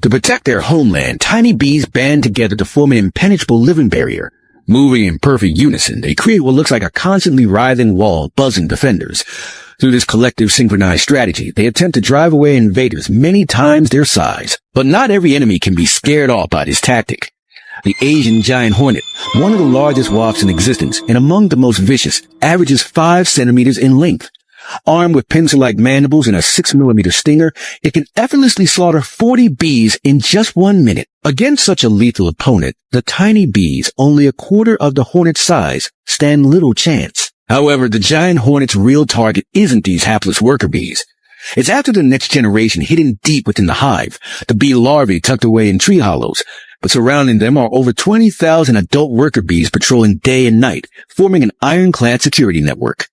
To protect their homeland, tiny bees band together to form an impenetrable living barrier. Moving in perfect unison, they create what looks like a constantly writhing wall of buzzing defenders. Through this collective synchronized strategy, they attempt to drive away invaders many times their size. But not every enemy can be scared off by this tactic. The Asian giant hornet, one of the largest wasps in existence and among the most vicious, averages 5 centimeters in length. Armed with pencil-like mandibles and a 6mm stinger, it can effortlessly slaughter 40 bees in just 1 minute. Against such a lethal opponent, the tiny bees, only a quarter of the hornet's size, stand little chance. However, the giant hornet's real target isn't these hapless worker bees. It's after the next generation hidden deep within the hive, the bee larvae tucked away in tree hollows. But surrounding them are over 20,000 adult worker bees patrolling day and night, forming an ironclad security network.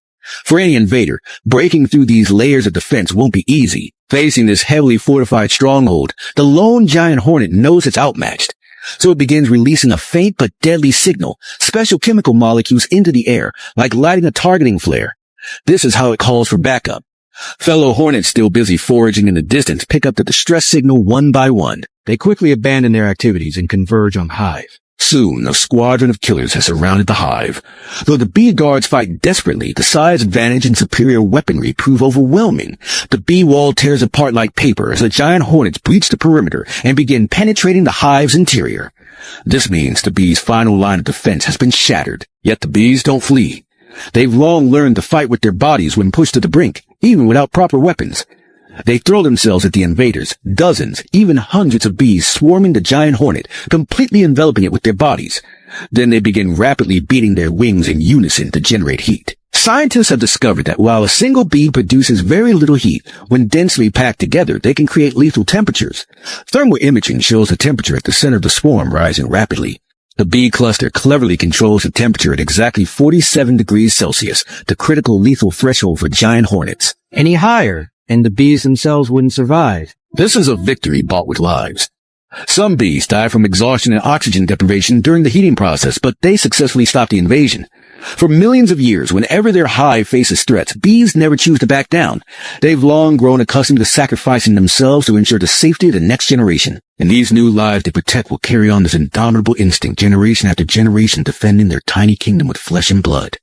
For any invader, breaking through these layers of defense won't be easy. Facing this heavily fortified stronghold, the lone giant hornet knows it's outmatched. So it begins releasing a faint but deadly signal, special chemical molecules into the air, like lighting a targeting flare. This is how it calls for backup. Fellow hornets still busy foraging in the distance pick up the distress signal one by one. They quickly abandon their activities and converge on the hive. Soon, a squadron of killers has surrounded the hive. Though the bee guards fight desperately, the size advantage and superior weaponry prove overwhelming. The bee wall tears apart like paper as the giant hornets breach the perimeter and begin penetrating the hive's interior. This means the bees' final line of defense has been shattered. Yet the bees don't flee. They've long learned to fight with their bodies when pushed to the brink, even without proper weapons. They throw themselves at the invaders, dozens, even hundreds of bees swarming the giant hornet, completely enveloping it with their bodies. Then they begin rapidly beating their wings in unison to generate heat. Scientists have discovered that while a single bee produces very little heat, when densely packed together, they can create lethal temperatures. Thermal imaging shows the temperature at the center of the swarm rising rapidly. The bee cluster cleverly controls the temperature at exactly 47 degrees Celsius, the critical lethal threshold for giant hornets. Any higher, and the bees themselves wouldn't survive. This is a victory bought with lives. Some bees die from exhaustion and oxygen deprivation during the heating process, but they successfully stop the invasion. For millions of years, whenever their hive faces threats, bees never choose to back down. They've long grown accustomed to sacrificing themselves to ensure the safety of the next generation. And these new lives they protect will carry on this indomitable instinct generation after generation, defending their tiny kingdom with flesh and blood.